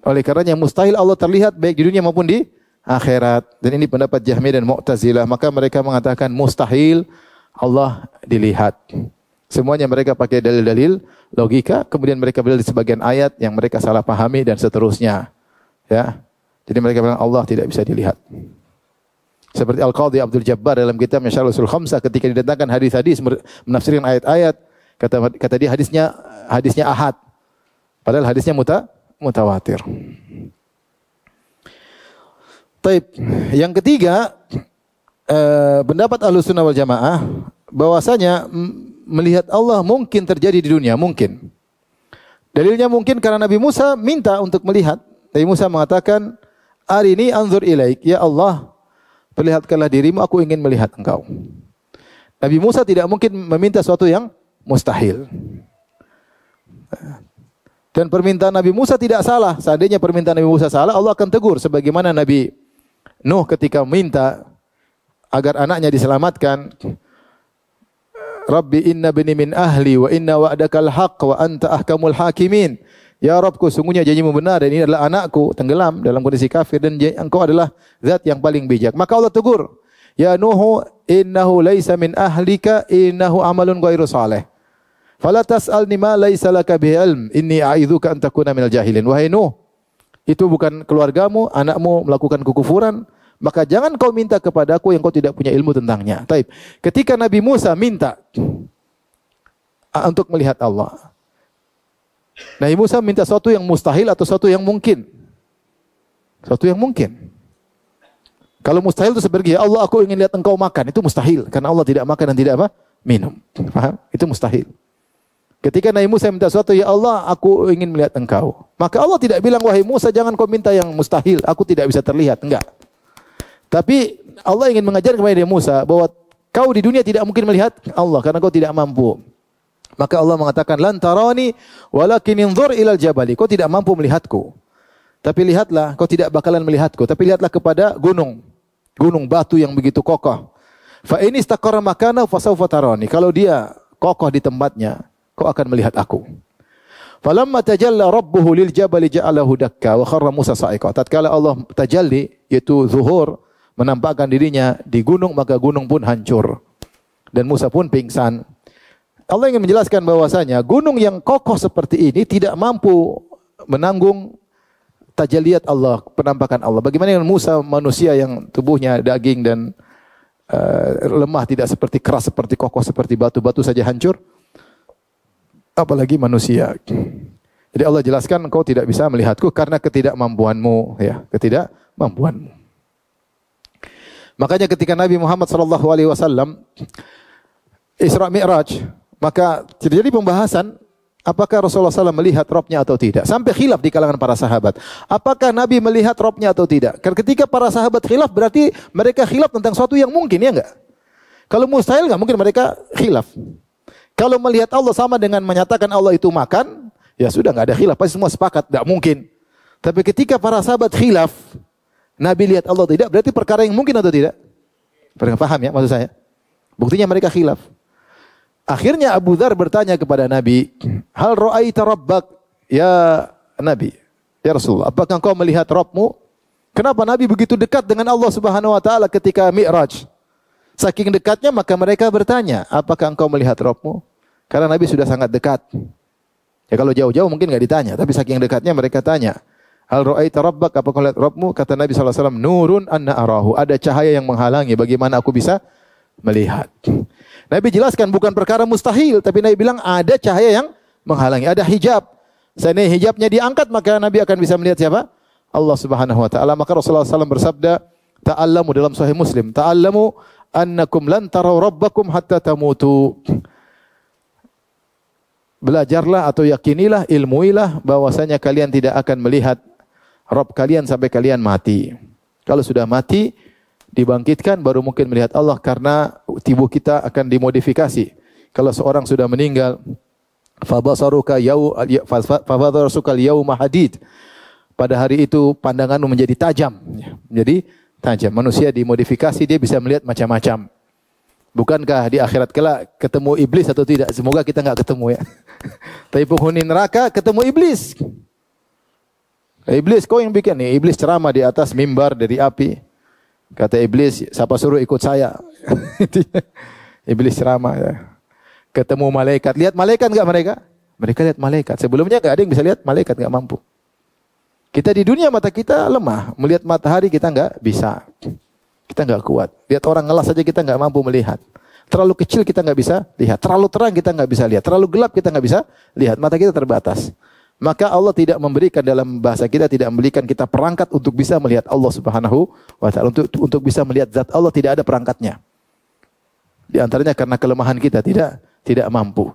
Oleh karenanya mustahil Allah terlihat baik di dunia maupun di akhirat. Dan ini pendapat Jahmiyah dan Mu'tazilah. Maka mereka mengatakan mustahil Allah dilihat. Semuanya mereka pakai dalil-dalil logika, kemudian mereka berdalil di sebagian ayat yang mereka salah pahami dan seterusnya. Ya. Jadi mereka bilang Allah tidak bisa dilihat. Seperti Al-Qadhi Abdul Jabbar dalam kitabnya Syarh Ushul Khamsah, ketika didatangkan hadis-hadis menafsirkan ayat-ayat, kata dia hadisnya ahad. Padahal hadisnya mutawatir. Taib. Yang ketiga, pendapat Ahlussunnah wal Jamaah bahwasanya melihat Allah mungkin terjadi di dunia, mungkin. Dalilnya mungkin karena Nabi Musa minta untuk melihat. Nabi Musa mengatakan, "Arini anzur ilaik, ya Allah, perlihatkanlah dirimu, aku ingin melihat engkau." Nabi Musa tidak mungkin meminta sesuatu yang mustahil. Dan permintaan Nabi Musa tidak salah. Seandainya permintaan Nabi Musa salah, Allah akan tegur. Sebagaimana Nabi Nuh ketika minta agar anaknya diselamatkan, Rabbi inna bani min ahli wa inna wa'dakal haqq wa anta ahkamul hakimin. Ya Rabbku, sungguhnya janjimu benar dan ini adalah anakku tenggelam dalam kondisi kafir, dan engkau adalah zat yang paling bijak. Maka Allah tegur, ya Nuh innahu laisa min ahlika innahu amalun ghairu salih. Fala tas'alni ma laisa laka bihi ilm inni a'idzuka an takuna minal jahilin. Wahai Nuh, itu bukan keluargamu, anakmu melakukan kekufuran, maka jangan kau minta kepadaku yang kau tidak punya ilmu tentangnya. Taib. Ketika Nabi Musa minta untuk melihat Allah, Nabi Musa minta sesuatu yang mustahil atau sesuatu yang mungkin? Sesuatu yang mungkin. Kalau mustahil itu seperti, ya Allah, aku ingin lihat engkau makan, itu mustahil karena Allah tidak makan dan tidak apa? Minum. Paham? Itu mustahil. Ketika Nabi Musa minta sesuatu, ya Allah, aku ingin melihat engkau. Maka Allah tidak bilang, wahai Musa, jangan kau minta yang mustahil, aku tidak bisa terlihat. Enggak. Tapi Allah ingin mengajar kepada Nabi Musa bahwa kau di dunia tidak mungkin melihat Allah karena kau tidak mampu. Maka Allah mengatakan, lan tarani walakin inzur ilal jabali. Kau tidak mampu melihatku. Tapi lihatlah, kau tidak bakalan melihatku. Tapi lihatlah kepada gunung. Gunung batu yang begitu kokoh. Fa in istaqarra makana fa sawfa tarani. Kalau dia kokoh di tempatnya, kau akan melihat aku. Falamma tajalla rabbuhu lil jabali ja'alahu dakka wa kharra Musa sa'iqa. Tatkala Allah tajalli, yaitu zuhur, menampakkan dirinya di gunung, maka gunung pun hancur. Dan Musa pun pingsan. Allah ingin menjelaskan bahwasanya gunung yang kokoh seperti ini tidak mampu menanggung tajalliyat Allah, penampakan Allah. Bagaimana dengan Musa, manusia yang tubuhnya daging dan lemah, tidak seperti keras, seperti kokoh, seperti batu saja hancur. Apalagi manusia. Jadi Allah jelaskan, kau tidak bisa melihatku karena ketidakmampuanmu, ya, ketidakmampuanmu. Makanya ketika Nabi Muhammad SAW Isra Mi'raj, maka terjadi pembahasan apakah Rasulullah SAW melihat Robnya atau tidak? Sampai khilaf di kalangan para sahabat. Apakah Nabi melihat Robnya atau tidak? Karena ketika para sahabat khilaf berarti mereka khilaf tentang sesuatu yang mungkin, ya enggak? Kalau mustahil enggak mungkin mereka khilaf. Kalau melihat Allah sama dengan menyatakan Allah itu makan, ya sudah enggak ada khilaf, pasti semua sepakat, enggak mungkin. Tapi ketika para sahabat khilaf, Nabi lihat Allah tidak, berarti perkara yang mungkin atau tidak? Paham ya maksud saya? Buktinya mereka khilaf. Akhirnya Abu Dzar bertanya kepada Nabi, "Hal ra'aita rabbak ya Nabi?" Ya Rasulullah, apakah engkau melihat Rabbmu? Kenapa Nabi begitu dekat dengan Allah Subhanahu wa taala ketika Mi'raj? Saking dekatnya maka mereka bertanya, "Apakah engkau melihat Rabbmu?" Karena Nabi sudah sangat dekat. Ya kalau jauh-jauh mungkin enggak ditanya, tapi saking dekatnya mereka tanya, "Hal ra'aita rabbak?" Apakah engkau melihat Rabbmu? Kata Nabi sallallahu alaihi wasallam, "Nurun anna arahu." Ada cahaya yang menghalangi, bagaimana aku bisa melihat? Nabi jelaskan bukan perkara mustahil, tapi Nabi bilang ada cahaya yang menghalangi, ada hijab. Seandainya hijabnya diangkat, maka Nabi akan bisa melihat siapa? Allah Subhanahu wa taala. Maka Rasulullah SAW bersabda, "Ta'allamu," dalam Sahih Muslim, "Ta'allamu annakum lan taraw rabbakum hatta tamutu." Belajarlah atau yakinilah, ilmuilah bahwasanya kalian tidak akan melihat Rabb kalian sampai kalian mati. Kalau sudah mati, dibangkitkan baru mungkin melihat Allah karena tubuh kita akan dimodifikasi. Kalau seorang sudah meninggal, fabasaruka yauma hadid. Pada hari itu pandanganmu menjadi tajam, menjadi tajam. Manusia dimodifikasi, dia bisa melihat macam-macam. Bukankah di akhirat kelak ketemu iblis atau tidak? Semoga kita enggak ketemu ya. Tapi penghuni neraka ketemu iblis. Iblis, kau yang bikin nih. Iblis ceramah di atas mimbar dari api. Kata iblis, siapa suruh ikut saya? Iblis ceramah ya. Ketemu malaikat. Lihat malaikat enggak mereka? Mereka lihat malaikat. Sebelumnya enggak ada yang bisa lihat malaikat, enggak mampu. Kita di dunia mata kita lemah. Melihat matahari kita enggak bisa. Kita enggak kuat. Lihat orang ngelas saja kita enggak mampu melihat. Terlalu kecil kita enggak bisa lihat. Terlalu terang kita enggak bisa lihat. Terlalu gelap kita enggak bisa lihat. Mata kita terbatas. Maka Allah tidak memberikan, dalam bahasa kita tidak memberikan kita perangkat untuk bisa melihat Allah Subhanahu wa taala. Untuk bisa melihat zat Allah tidak ada perangkatnya. Di antaranya karena kelemahan kita tidak mampu.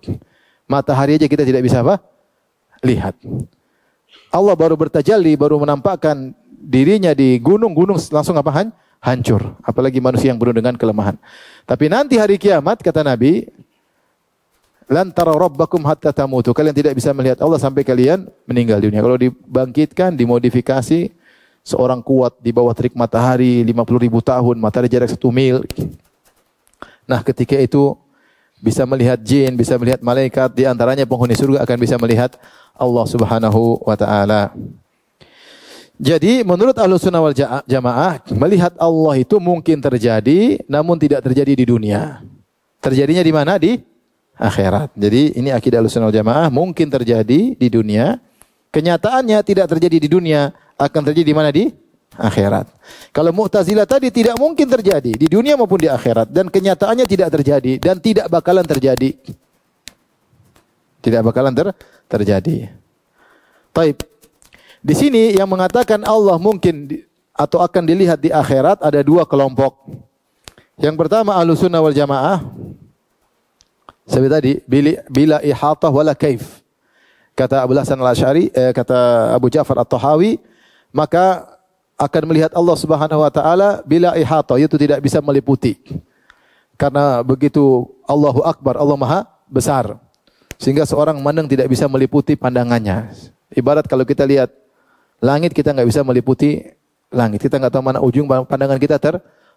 Matahari aja kita tidak bisa apa? Lihat. Allah baru bertajalli, baru menampakkan dirinya di gunung-gunung langsung apa? Hancur. Apalagi manusia yang penuh dengan kelemahan. Tapi nanti hari kiamat kata Nabi, lan tara rabbakum hatta tamutu. Kalian tidak bisa melihat Allah sampai kalian meninggal dunia. Kalau dibangkitkan, dimodifikasi, seorang kuat di bawah terik matahari 50.000 tahun, matahari jarak 1 mil. Nah, ketika itu bisa melihat jin, bisa melihat malaikat, di antaranya penghuni surga akan bisa melihat Allah Subhanahu wa taala. Jadi menurut Ahlussunnah wal Jamaah, melihat Allah itu mungkin terjadi namun tidak terjadi di dunia. Terjadinya di mana? Di akhirat. Jadi ini akidah Ahlussunnah wal Jamaah, mungkin terjadi di dunia. Kenyataannya tidak terjadi di dunia, akan terjadi di mana? Di akhirat. Kalau Mu'tazilah tadi tidak mungkin terjadi di dunia maupun di akhirat, dan kenyataannya tidak terjadi dan tidak bakalan terjadi. Tidak bakalan terjadi. Taib. Di sini yang mengatakan Allah mungkin atau akan dilihat di akhirat ada dua kelompok. Yang pertama Ahlussunnah wal Jamaah. Seperti tadi, bila ihatah wala kaif. Kata Abu Hasan Al-Asy'ari, kata Abu Ja'far At-Tahawi, maka akan melihat Allah Subhanahu wa taala bila ihatah, yaitu tidak bisa meliputi. Karena begitu Allahu Akbar, Allah Maha besar. Sehingga seorang memandang tidak bisa meliputi pandangannya. Ibarat kalau kita lihat langit, kita enggak bisa meliputi langit. Kita enggak tahu mana ujung, pandangan kita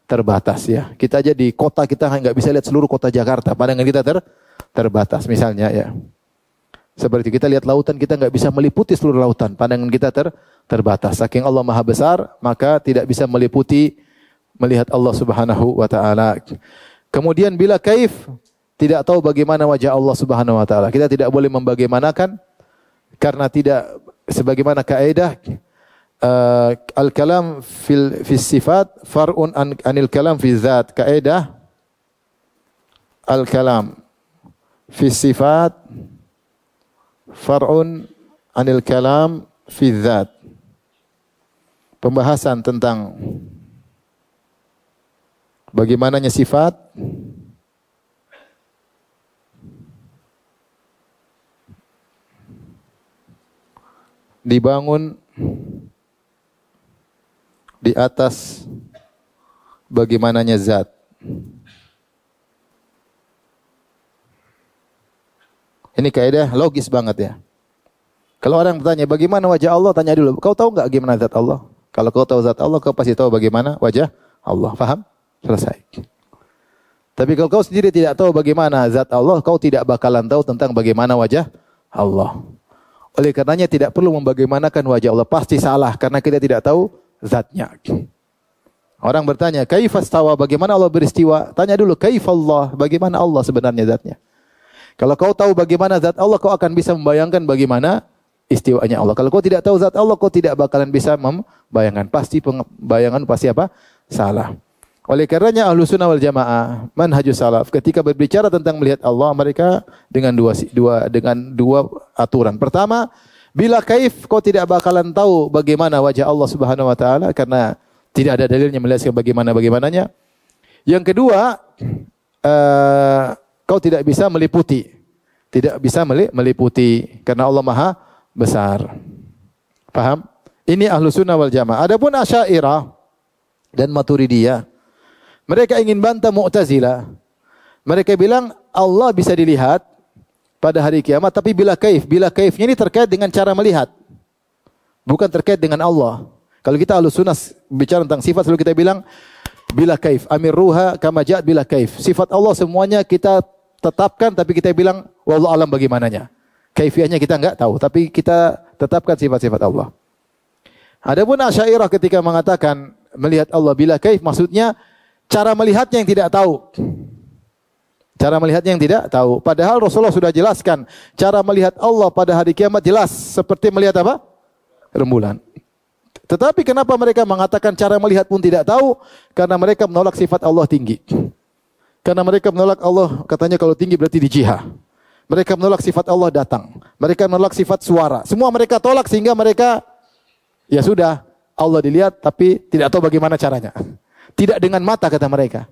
terbatas ya. Kita aja di kota kita enggak bisa lihat seluruh kota Jakarta. Pandangan kita terbatas misalnya ya. Seperti kita lihat lautan, kita enggak bisa meliputi seluruh lautan. Pandangan kita terbatas. Saking Allah Maha besar, maka tidak bisa meliputi melihat Allah Subhanahu wa taala. Kemudian bila kaif, tidak tahu bagaimana wajah Allah Subhanahu wa taala. Kita tidak boleh membagaimanakan karena tidak sebagaimana kaidah al-kalam fil sifat far'un anil kalam fi zat. Kaidah al-kalam fi sifat far'un anil kalam fi zat. Pembahasan tentang bagaimananya sifat dibangun di atas bagaimananya zat. Ini kaidah logis banget ya. Kalau orang bertanya bagaimana wajah Allah, tanya dulu, kau tahu enggak bagaimana zat Allah? Kalau kau tahu zat Allah, kau pasti tahu bagaimana wajah Allah. Faham? Selesai. Tapi kalau kau sendiri tidak tahu bagaimana zat Allah, kau tidak bakalan tahu tentang bagaimana wajah Allah. Oleh karenanya tidak perlu membagaimanakan wajah Allah. Pasti salah karena kita tidak tahu zatnya. Orang bertanya, kaifastawa, bagaimana Allah beristiwa? Tanya dulu, kaifallah, bagaimana Allah sebenarnya zatnya? Kalau kau tahu bagaimana zat Allah, kau akan bisa membayangkan bagaimana istiwanya Allah. Kalau kau tidak tahu zat Allah, kau tidak bakalan bisa membayangkan. Pasti bayangan pasti apa? Salah. Oleh karenanya Ahlus Sunnah wal Jamaah, manhajus salaf, ketika berbicara tentang melihat Allah, mereka dengan dua aturan. Pertama, bila kaif, kau tidak bakalan tahu bagaimana wajah Allah Subhanahu wa taala karena tidak ada dalilnya menjelaskan bagaimananya. Yang kedua, kau tidak bisa meliputi. Tidak bisa meliputi karena Allah Maha besar. Paham? Ini Ahlus Sunnah wal Jamaah. Adapun Asy'ariyah dan Maturidiyah, mereka ingin bantah Mu'tazilah. Mereka bilang Allah bisa dilihat pada hari kiamat, tapi bila kaif. Bila kaifnya ini terkait dengan cara melihat. Bukan terkait dengan Allah. Kalau kita Ahlus Sunnah bicara tentang sifat, selalu kita bilang bila kaif. Amirruha kama ja'at bila kaif. Sifat Allah semuanya kita tetapkan, tapi kita bilang wallahu alam bagaimananya. Kaifiahnya kita enggak tahu, tapi kita tetapkan sifat-sifat Allah. Adapun Asy'ariyah ketika mengatakan melihat Allah bila kaif, maksudnya cara melihatnya yang tidak tahu. Cara melihatnya yang tidak tahu. Padahal Rasulullah sudah jelaskan cara melihat Allah pada hari kiamat jelas seperti melihat apa? Rembulan. Tetapi kenapa mereka mengatakan cara melihat pun tidak tahu? Karena mereka menolak sifat Allah tinggi. Karena mereka menolak Allah, katanya kalau tinggi berarti dijihah. Mereka menolak sifat Allah datang. Mereka menolak sifat suara. Semua mereka tolak sehingga mereka, ya sudah, Allah dilihat tapi tidak tahu bagaimana caranya. Tidak dengan mata kata mereka.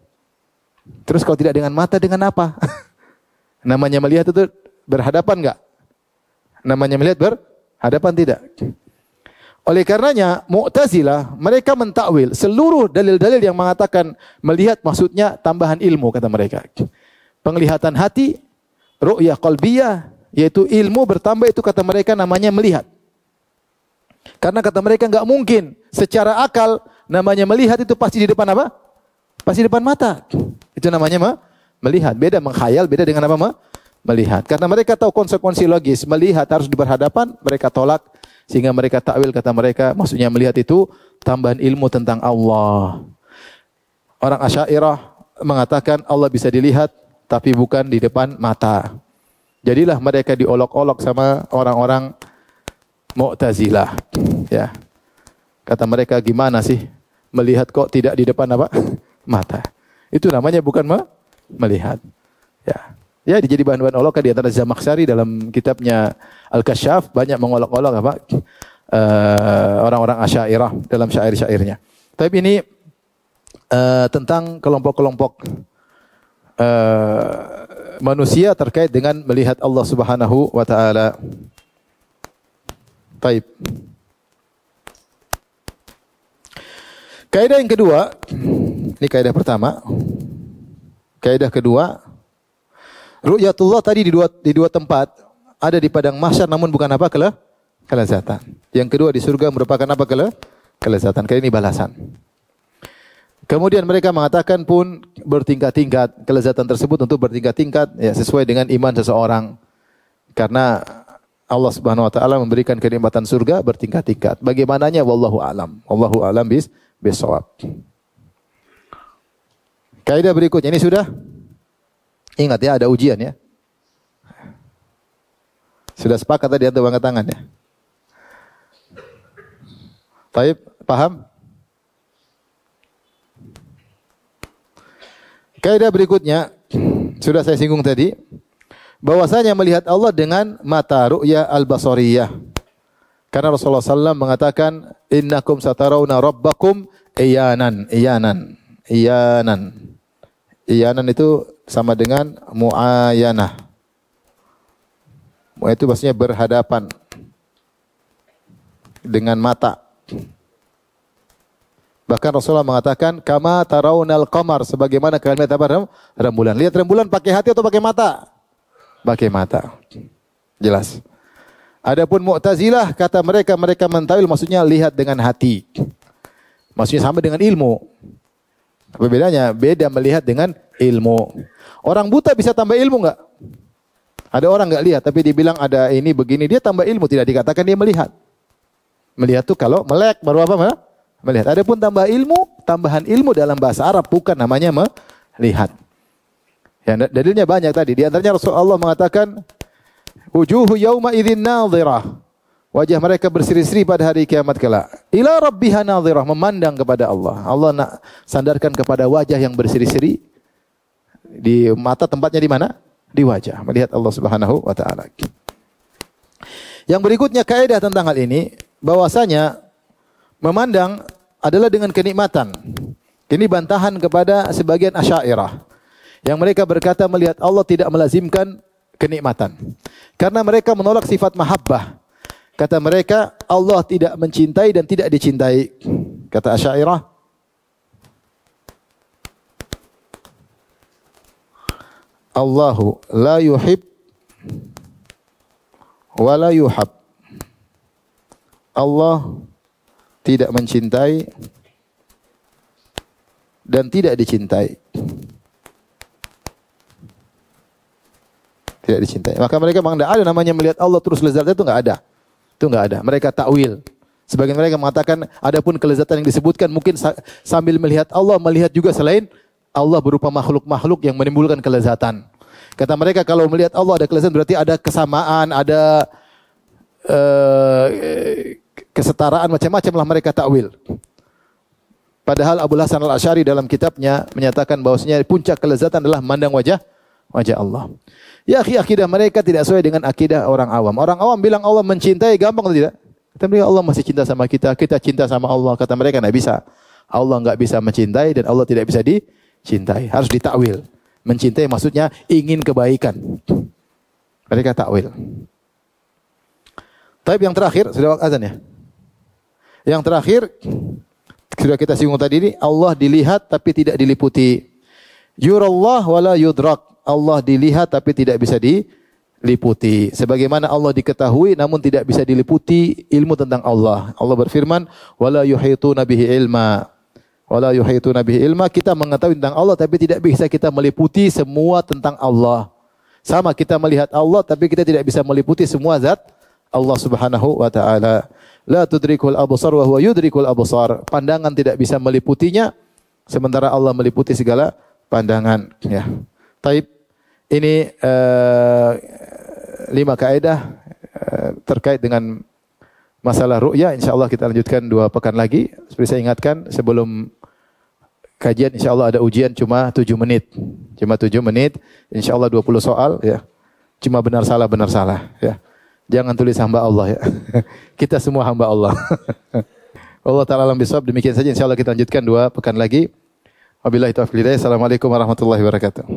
Terus kalau tidak dengan mata, dengan apa? Namanya melihat itu berhadapan enggak? Namanya melihat berhadapan tidak? Oleh karenanya Mu'tazilah mereka mentakwil seluruh dalil-dalil yang mengatakan melihat maksudnya tambahan ilmu kata mereka. Penglihatan hati, ru'yah qalbiyah, yaitu ilmu bertambah, itu kata mereka namanya melihat. Karena kata mereka enggak mungkin secara akal namanya melihat itu pasti di depan apa? Pasti di depan mata. Itu namanya melihat. Beda mengkhayal, beda dengan apa? Melihat. Karena mereka tahu konsekuensi logis. Melihat harus berhadapan, mereka tolak. Sehingga mereka takwil, kata mereka, maksudnya melihat itu tambahan ilmu tentang Allah. Orang Asy'ariyah mengatakan Allah bisa dilihat, tapi bukan di depan mata. Jadilah mereka diolok-olok sama orang-orang Mu'tazilah. Ya. Kata mereka, gimana sih melihat kok tidak di depan apa? Mata. Itu namanya bukan melihat. Ya. Ya, jadi bahan-bahan olokan di antara Zamakhsyari dalam kitabnya Al-Kasyaf banyak mengolok-olok apa? Orang-orang Asy'ariyah dalam syair-syairnya. Tapi ini tentang kelompok-kelompok manusia terkait dengan melihat Allah Subhanahu wa taala. Baik. Kaidah yang kedua, ini kaidah pertama. Kaidah kedua, ru'yatullah tadi di dua tempat, ada di padang mahsyar namun bukan apa? Kelezatan. Yang kedua di surga merupakan apa? Kelezatan. Kali ini balasan. Kemudian mereka mengatakan pun bertingkat-tingkat, kelezatan tersebut untuk bertingkat-tingkat ya sesuai dengan iman seseorang. Karena Allah Subhanahu wa taala memberikan kenikmatan surga bertingkat-tingkat. Bagaimananya wallahu alam. Wallahu alam bisawab. Kaidah berikutnya ini sudah ingat ya, ada ujian ya. Sudah sepakat tadi ada angkat tangan ya. Baik, paham? Kaidah berikutnya sudah saya singgung tadi, bahwasanya melihat Allah dengan mata ru'ya al-basariyah. Karena Rasulullah SAW mengatakan, innakum satarawna rabbakum iyanan. Iyanan itu sama dengan mu'ayanah. Itu maksudnya berhadapan. dengan mata. Bahkan Rasulullah mengatakan, kama tarawnal qamar, sebagaimana kalian melihat apa? Rembulan. Lihat rembulan pakai hati atau pakai mata? Pakai mata. Jelas. Adapun Mu'tazilah, kata mereka mentawil maksudnya lihat dengan hati. Maksudnya sama dengan ilmu. Apa bedanya? Beda melihat dengan ilmu. Orang buta bisa tambah ilmu enggak? Ada orang enggak lihat tapi dibilang ada ini begini, dia tambah ilmu, tidak dikatakan dia melihat. Melihat tuh kalau melek baru apa? Melihat. Adapun tambah ilmu, tambahan ilmu dalam bahasa Arab bukan namanya melihat. Ya, dalilnya banyak tadi. Di antaranya Rasulullah mengatakan, wujuhu yauma idzin nadhirah. Wajah mereka berseri-seri pada hari kiamat kelak. Ila rabbiha nadhirah, memandang kepada Allah. Allah nak sandarkan kepada wajah yang berseri-seri. Di mata tempatnya di mana? Di wajah. Melihat Allah Subhanahu wa taala. Yang berikutnya kaidah tentang hal ini bahwasanya memandang adalah dengan kenikmatan. Ini bantahan kepada sebagian Asy'ariyah yang mereka berkata melihat Allah tidak melazimkan kenikmatan. Karena mereka menolak sifat mahabbah. Kata mereka Allah tidak mencintai dan tidak dicintai. Kata Asy'ariyah, Allahu la yuhib wa la yuhab. Allah tidak mencintai dan tidak dicintai. Tidak dicintai. Maka mereka memang tidak ada namanya melihat Allah terus lezat, itu enggak ada. Itu enggak ada. Mereka takwil. Sebagian mereka mengatakan adapun kelezatan yang disebutkan mungkin sambil melihat Allah, melihat juga selain Allah berupa makhluk-makhluk yang menimbulkan kelezatan. Kata mereka kalau melihat Allah ada kelezatan berarti ada kesamaan, ada kesetaraan, macam-macam lah mereka takwil. Padahal Abu Hasan Al-Asy'ari dalam kitabnya menyatakan bahwasanya puncak kelezatan adalah memandang wajah Allah. Ya akhi, akidah mereka tidak sesuai dengan akidah orang awam. Orang awam bilang Allah mencintai, gampang atau tidak? Kata mereka Allah masih cinta sama kita, kita cinta sama Allah. Kata mereka enggak bisa. Allah enggak bisa mencintai dan Allah tidak bisa dicintai. Harus ditakwil. Mencintai maksudnya ingin kebaikan. Mereka takwil. Tapi yang terakhir, sudah waktu azan ya? Yang terakhir, sudah kita singgung tadi ini, Allah dilihat tapi tidak diliputi. Yurallah wala yudrak. Allah dilihat tapi tidak bisa diliputi. Sebagaimana Allah diketahui namun tidak bisa diliputi ilmu tentang Allah. Allah berfirman, wala yuhituna bihi ilma. Wala yuhituna bihi ilma. Kita mengetahui tentang Allah tapi tidak bisa kita meliputi semua tentang Allah. Sama kita melihat Allah tapi kita tidak bisa meliputi semua zat Allah Subhanahu wa taala. La tudrikul absar wa huwa yudrikul absar. Pandangan tidak bisa meliputinya sementara Allah meliputi segala pandangan, ya. Taib, ini 5 kaidah terkait dengan masalah ru'ya. Insyaallah kita lanjutkan 2 pekan lagi. Seperti saya ingatkan sebelum kajian insyaallah ada ujian cuma 7 menit. Cuma 7 menit, insyaallah 20 soal, ya. Cuma benar salah, ya. Jangan tulis hamba Allah, ya. Kita semua hamba Allah. Allah taala alam bisawab. Demikian saja insyaallah kita lanjutkan 2 pekan lagi. Wabillahi taufiq hidayah. Assalamualaikum warahmatullahi wabarakatuh.